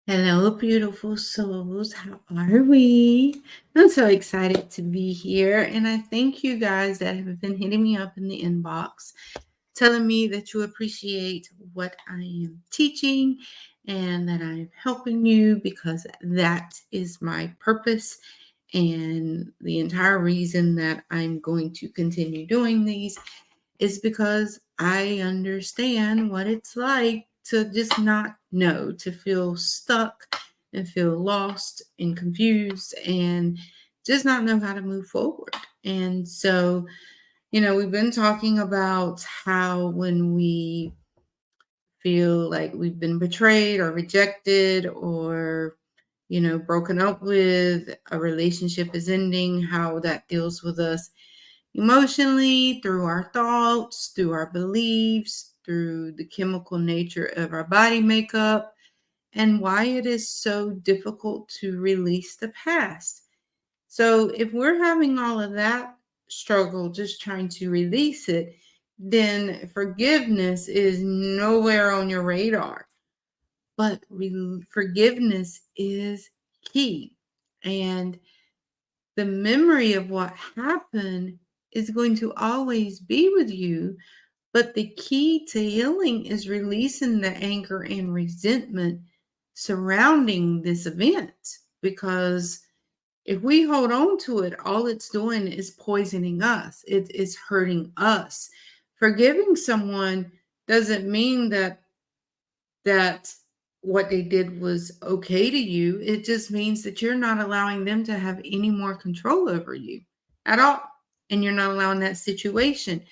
Hello, beautiful souls. How are we? I'm so excited to be here. And I thank you guys that have been hitting me up in the inbox, telling me that you appreciate what I am teaching and that I'm helping you because that is my purpose. And the entire reason that I'm going to continue doing these is because I understand what it's like to just not know, to feel stuck and feel lost and confused and just not know how to move forward. And so, we've been talking about how when we feel like we've been betrayed or rejected or broken up with, a relationship is ending, how that deals with us emotionally, through our thoughts, through our beliefs, through the chemical nature of our body makeup, and why it is so difficult to release the past. So, if we're having all of that struggle just trying to release it, then forgiveness is nowhere on your radar. But forgiveness is key. And the memory of what happened is going to always be with you. But the key to healing is releasing the anger and resentment surrounding this event. Because if we hold on to it, all it's doing is poisoning us, it is hurting us. Forgiving someone doesn't mean that what they did was okay to you. It just means that you're not allowing them to have any more control over you at all. And you're not allowing that situation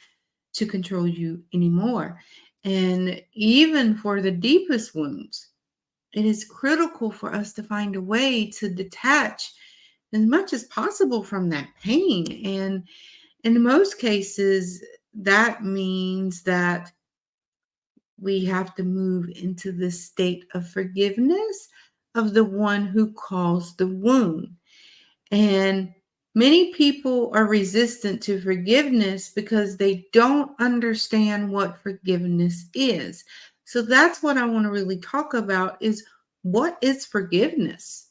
to control you anymore. And even for the deepest wounds, it is critical for us to find a way to detach as much as possible from that pain. And in most cases, that means that we have to move into the state of forgiveness of the one who caused the wound. And many people are resistant to forgiveness because they don't understand what forgiveness is. So that's what I want to really talk about is what is forgiveness?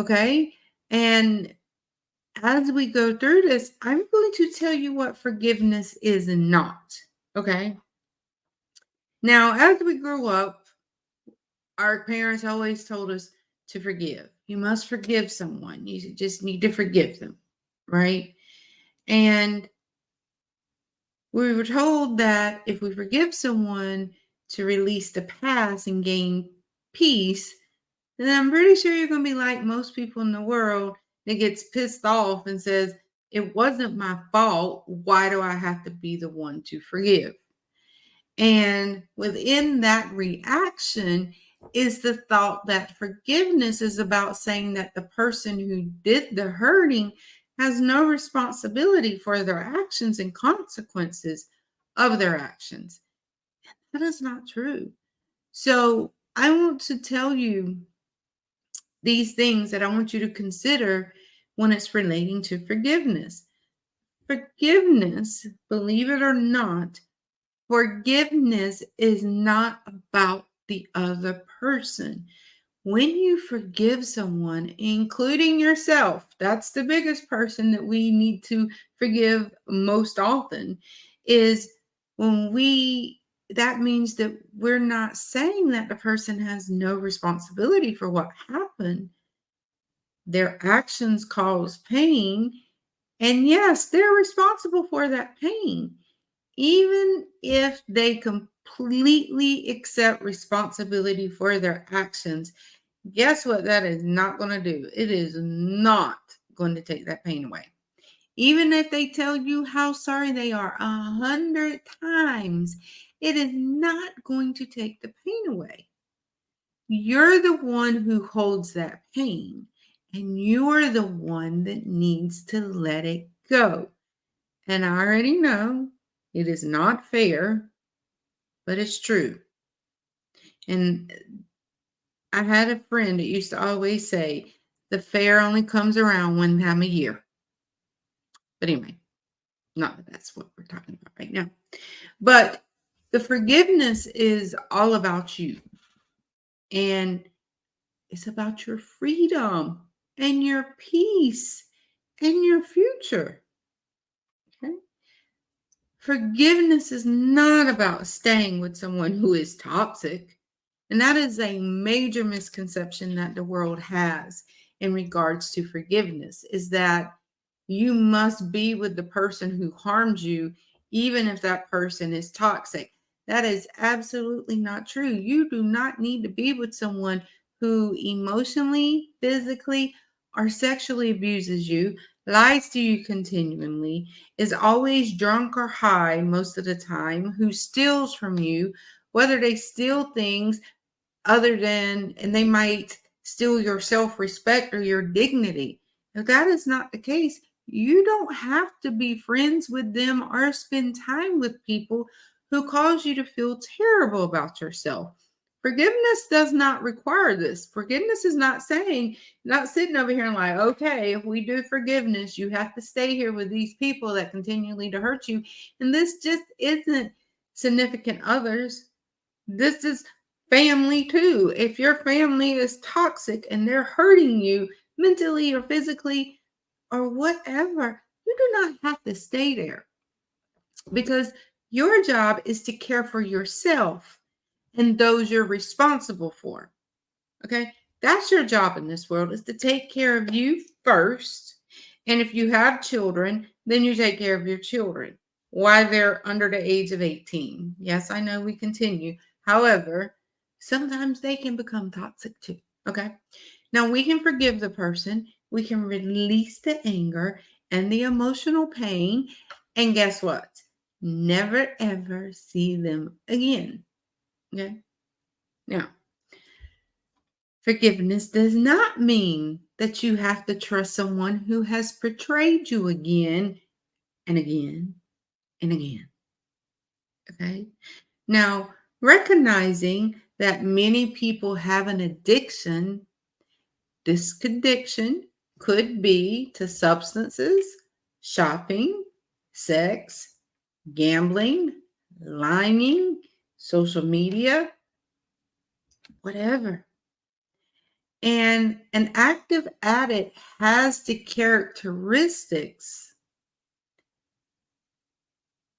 Okay? And as we go through this, I'm going to tell you what forgiveness is not. Okay? Now, as we grew up, our parents always told us to forgive. You must forgive someone. You just need to forgive them, right? And we were told that if we forgive someone to release the past and gain peace, then I'm pretty sure you're going to be like most people in the world that gets pissed off and says, it wasn't my fault. Why do I have to be the one to forgive? And within that reaction is the thought that forgiveness is about saying that the person who did the hurting has no responsibility for their actions and consequences of their actions. That is not true. So I want to tell you these things that I want you to consider when it's relating to forgiveness. Forgiveness, believe it or not, forgiveness is not about the other person. When you forgive someone, including yourself, that's the biggest person that we need to forgive most often, is when that means that we're not saying that the person has no responsibility for what happened. Their actions cause pain. And yes, they're responsible for that pain. Even if they completely accept responsibility for their actions, guess what that is not going to do? It is not going to take that pain away. Even if they tell you how sorry they are 100 times, it is not going to take the pain away. You're the one who holds that pain, and you're the one that needs to let it go. And I already know it is not fair, but it's true. And I had a friend that used to always say, the fair only comes around one time a year. But anyway, not that that's what we're talking about right now. But the forgiveness is all about you. And It's about your freedom and your peace and your future. Okay? Forgiveness is not about staying with someone who is toxic. And that is a major misconception that the world has in regards to forgiveness, is that you must be with the person who harmed you, even if that person is toxic. That is absolutely not true. You do not need to be with someone who emotionally, physically, or sexually abuses you, lies to you continually, is always drunk or high most of the time, who steals from you, whether they steal things other than, and they might steal your self respect or your dignity. If that is not the case, you don't have to be friends with them or spend time with people who cause you to feel terrible about yourself. Forgiveness does not require this. Forgiveness is not saying, not sitting over here and like, okay, if we do forgiveness, you have to stay here with these people that continually to hurt you. And this just isn't significant others. This is family too. If your family is toxic and they're hurting you mentally or physically or whatever, you do not have to stay there, because your job is to care for yourself and those you're responsible for. Okay? That's your job in this world, is to take care of you first. And if you have children, then you take care of your children while they're under the age of 18. Yes, I know we continue. However, sometimes they can become toxic too. Okay? Now we can forgive the person, we can release the anger and the emotional pain, and guess what? Never ever see them again. Okay? Now, forgiveness does not mean that you have to trust someone who has betrayed you again and again and again. Okay? Now, recognizing that many people have an addiction, this addiction could be to substances, shopping, sex, gambling, lying, social media, whatever. And an active addict has the characteristics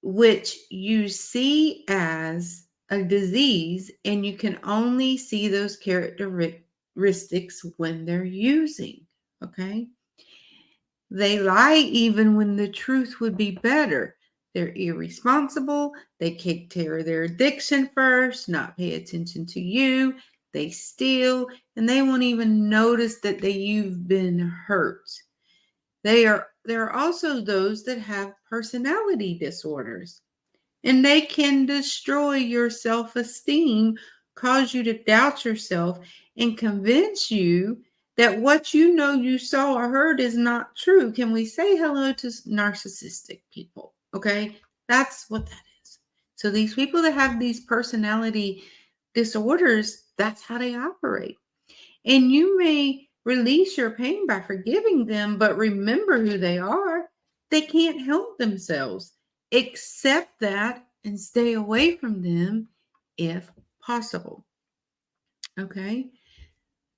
which you see as a disease, and you can only see those characteristics when they're using. Okay. They lie even when the truth would be better. They're irresponsible. They take care of their addiction first, not pay attention to you. They steal, and they won't even notice that you've been hurt. There are also those that have personality disorders, and they can destroy your self-esteem, cause you to doubt yourself, and convince you that what you know you saw or heard is not true. Can we say hello to narcissistic people? Okay, that's what that is. So these people that have these personality disorders, that's how they operate. And you may release your pain by forgiving them, but remember who they are. They can't help themselves. Accept that and stay away from them if possible. Okay?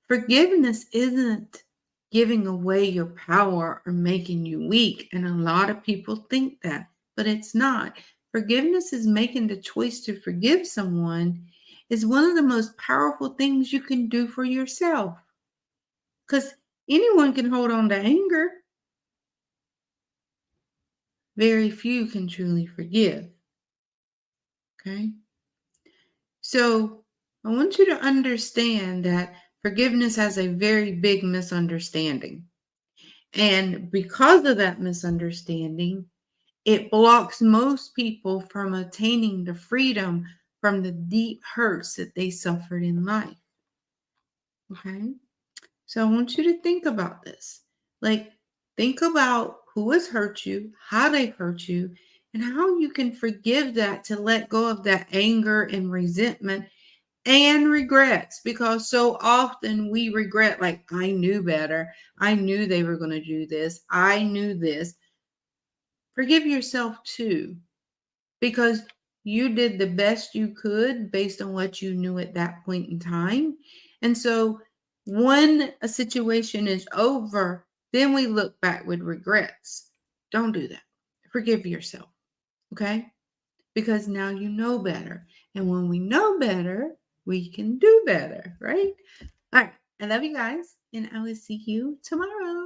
Forgiveness isn't giving away your power or making you weak. And a lot of people think that, but it's not. Forgiveness is making the choice to forgive someone, is one of the most powerful things you can do for yourself. Because anyone can hold on to anger. Very few can truly forgive. Okay. So I want you to understand that forgiveness has a very big misunderstanding. And because of that misunderstanding, it blocks most people from attaining the freedom from the deep hurts that they suffered in life. Okay. So I want you to think about this. Like, think about who has hurt you, how they've hurt you, and how you can forgive that, to let go of that anger and resentment and regrets. Because so often we regret, like, I knew better. I knew they were going to do this. I knew this. Forgive yourself too, because you did the best you could based on what you knew at that point in time. And so When a situation is over, then we look back with regrets. Don't do that. Forgive yourself, okay? Because now you know better. And when we know better, we can do better, right? All right. I love you guys, and I will see you tomorrow.